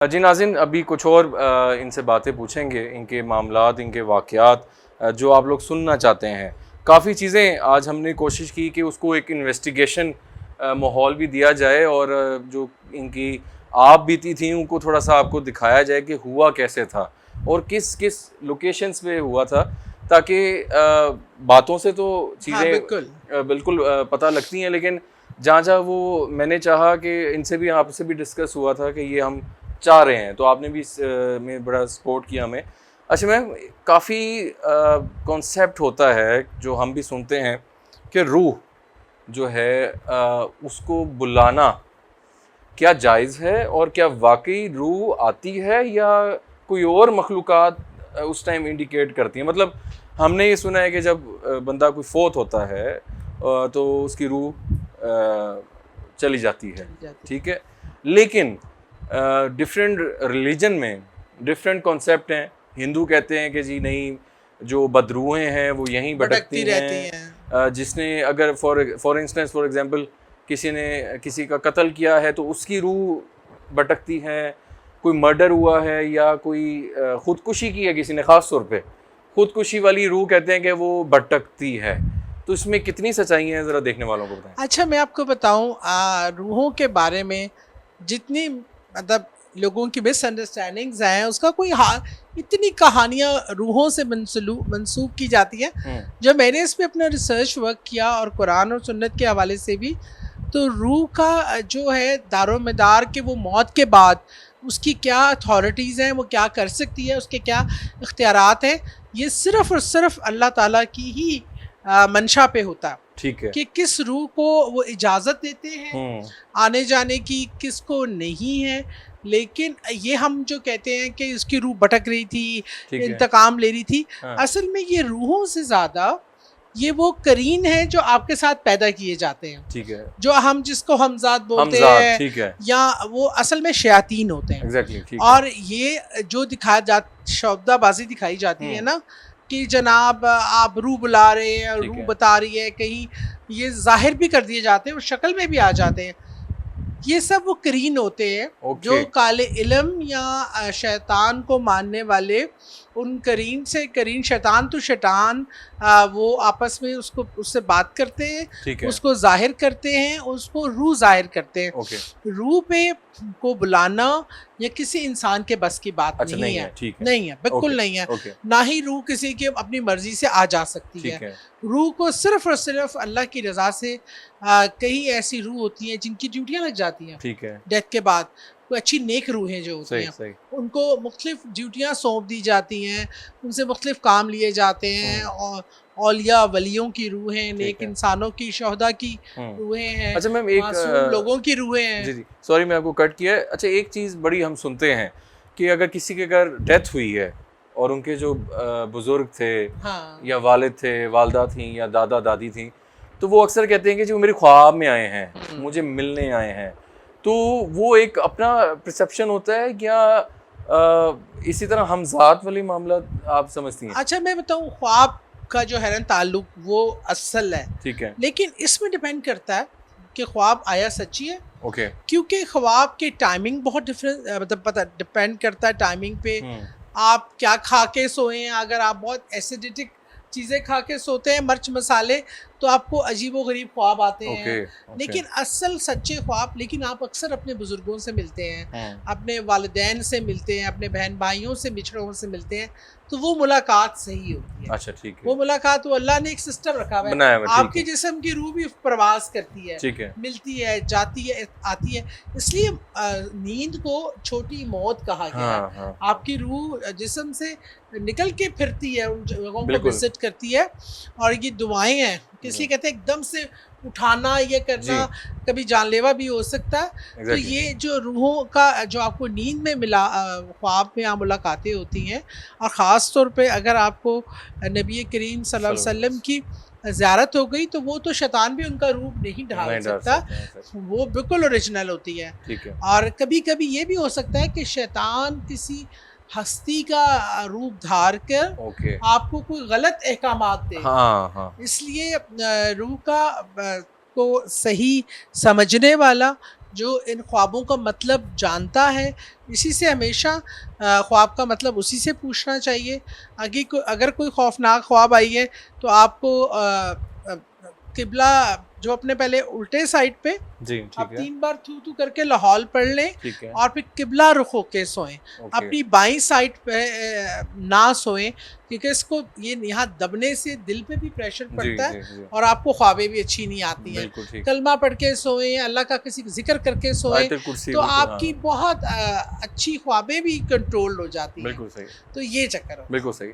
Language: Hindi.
जी नाज़रीन, अभी कुछ और इनसे बातें पूछेंगे, इनके मामलात, इनके वाक़यात जो आप लोग सुनना चाहते हैं। काफ़ी चीज़ें आज हमने कोशिश की कि उसको एक इन्वेस्टिगेशन माहौल भी दिया जाए और जो इनकी आप बीती थी उनको थोड़ा सा आपको दिखाया जाए कि हुआ कैसे था और किस किस लोकेशंस पे हुआ था, ताकि बातों से तो हाँ चीज़ें बिल्कुल। बिल्कुल पता लगती हैं, लेकिन जहाँ जहाँ वो मैंने चाहा कि इनसे भी आपसे भी डिस्कस हुआ था कि ये हम चाह रहे हैं, तो आपने भी में बड़ा सपोर्ट किया हमें। अच्छा मैम, काफ़ी कॉन्सेप्ट होता है जो हम भी सुनते हैं कि रूह जो है उसको बुलाना क्या जायज़ है, और क्या वाकई रूह आती है या कोई और मखलूक़ात उस टाइम इंडिकेट करती हैं? मतलब हमने ये सुना है कि जब बंदा कोई फोत होता है तो उसकी रूह चली जाती है, चली जाती ठीक है, लेकिन डिफरेंट रिलीजन में डिफरेंट कॉन्सेप्ट हैं। हिंदू कहते हैं कि जी नहीं, जो बदरूहें हैं वो यहीं भटकती भटकती रहती हैं। हैं। जिसने अगर फॉर इंस्टेंस फॉर एग्जांपल किसी ने किसी का कत्ल किया है तो उसकी रूह भटकती है। कोई मर्डर हुआ है या कोई ख़ुदकुशी की है किसी ने, ख़ास तौर पे ख़ुदकुशी वाली रूह कहते हैं कि वो भटकती है। तो इसमें कितनी सच्चाई है, ज़रा देखने वालों को बताएं। अच्छा मैं आपको बताऊं, रूहों के बारे में जितनी मतलब लोगों की मिसअंडरस्टैंडिंग्स हैं उसका कोई इतनी कहानियां रूहों से मंसूब की जाती हैं। जब मैंने इस पे अपना रिसर्च वर्क किया और कुरान और सुन्नत के हवाले से भी, तो रूह का जो है दारोमदार के वो मौत के बाद उसकी क्या अथॉरिटीज़ हैं, वो क्या कर सकती है, उसके क्या इख्तियारात हैं, ये सिर्फ़ और सिर्फ अल्लाह ताला की ही मंशा पे होता है ठीक है। कि किस रूह को वो इजाज़त देते हैं आने जाने की, किसको नहीं है। लेकिन ये हम जो कहते हैं कि उसकी रूह भटक रही थी, ठीक है। इंतकाम ले रही थी, हाँ। असल में ये रूहों से ज़्यादा ये वो करीन है जो आपके साथ पैदा किए जाते हैं, ठीक है। जो हम जिसको हमज़ाद बोलते हमज़ाद, हैं, ठीक है। या वो असल में शयातीन होते हैं। एग्जैक्टली, ठीक है। और ये जो दिखाया जा शब्दाबाजी दिखाई जाती है ना कि जनाब आप रूह बुला रहे हैं और ठीक रूह है। बता रही है, कहीं ये जाहिर भी कर दिए जाते हैं और शक्ल में भी आ जाते हैं। ये सब वो करीन होते हैं जो काले इल्म या शैतान को मानने वाले, उन करीन से करीन शैतान तो शैतान वो आपस में उससे बात करते हैं, उसको जाहिर करते हैं, उसको रूह जाहिर करते हैं। रूह पे को बुलाना या किसी इंसान के बस की बात नहीं है, नहीं है, बिल्कुल नहीं है। ना ही रूह किसी के अपनी मर्जी से आ जा सकती है। रूह को सिर्फ और सिर्फ अल्लाह की रजा से कई ऐसी रूह होती हैं जिनकी ड्यूटियां लग जाती हैं, ठीक है, डेथ के बाद। कोई अच्छी नेक रूहें जो होती हैं उनको मुख्तलिफ ड्यूटियां सौंप दी जाती हैं, उनसे मुख्तलिफ काम लिए जाते हैं, और औलिया वलियों की रूहें, नेक इंसानों की, शहदा की रूहें हैं। अच्छा मैम, एक मासूम लोगों की रूहें हैं। जी जी, सॉरी मैं आपको कट किया। अच्छा, एक चीज़ बड़ी हम सुनते हैं कि अगर किसी के घर डेथ हुई है और उनके जो बुज़ुर्ग थे, हाँ, या वालिद थे, वालदा थी या दादा दादी थी, तो वो अक्सर कहते हैं कि जो मेरे ख्वाब में आए हैं, मुझे मिलने आए हैं। तो वो एक अपना परसेप्शन होता है क्या? इसी तरह हमज़ात वाली मामला आप समझती हैं? अच्छा मैं बताऊँ, ख्वाब का जो है ना ताल्लुक वो असल है, ठीक है, लेकिन इसमें डिपेंड करता है कि ख्वाब आया सच्ची है। ओके। क्योंकि ख्वाब की टाइमिंग बहुत डिफरेंट, मतलब पता डिपेंड करता है टाइमिंग पे, आप क्या खा के सोए हैं। अगर आप बहुत एसिडिटिक चीज़ें खा के सोते हैं, मिर्च मसाले, तो आपको अजीबो गरीब ख्वाब आते हैं। लेकिन असल सच्चे ख्वाब, लेकिन आप अक्सर अपने बुजुर्गों से मिलते हैं, अपने वालिदैन से मिलते हैं, अपने बहन भाइयों से, बिछड़ों से मिलते हैं, तो वो मुलाकात सही होती है। अच्छा, ठीक है। वो मुलाकात, वो अल्लाह ने एक सिस्टम रखा हुआ है। आपके जिस्म की रूह भी प्रवास करती है, ठीक है, मिलती है, जाती है, आती है। इसलिए नींद को छोटी मौत कहा गया है। हाँ। आपकी रूह जिस्म से निकल के फिरती है, उन जगहों को विजिट करती है, और ये दुआएं हैं, इसलिए कहते हैं एकदम से उठाना, ये करना कभी जानलेवा भी हो सकता है। तो ये जो रूहों का जो आपको नींद में मिला, ख्वाब में मुलाकातें होती हैं, और ख़ास तौर पे अगर आपको नबी करीम सल्लल्लाहु अलैहि वसल्लम की ज़ियारत हो गई, तो वो तो शैतान भी उनका रूप नहीं ढाल सकता, वो बिल्कुल ओरिजिनल होती है। और कभी कभी ये भी हो सकता है कि शैतान किसी हस्ती का रूप धार कर आपको कोई गलत अहकामात दे। हाँ, हाँ। इसलिए रूह का को सही समझने वाला, जो इन ख्वाबों का मतलब जानता है, इसी से हमेशा ख्वाब का मतलब उसी से पूछना चाहिए। अगर कोई खौफनाक ख्वाब आई है तो आपको किबला जो अपने पहले उल्टे साइड पे जी आप ठीक है 3 बार थू थू करके लाहौल पढ़ लें ठीक है और फिर किबला रुख होके सोएं। ओके अपनी बाईं साइड पे ना सोएं, क्योंकि इसको ये यहाँ दबने से दिल पे भी प्रेशर जी पड़ता जी है जी और आपको ख्वाबें भी अच्छी नहीं आती हैं। बिल्कुल ठीक कलमा पढ़ के सोएं, अल्लाह का किसी जिक्र करके सोएं, आयतुल कुर्सी तो बिल्कुल, आपकी हाँ बहुत अच्छी ख्वाबें भी कंट्रोल हो जाती हैं। बिल्कुल सही तो ये चक्कर है। बिल्कुल सही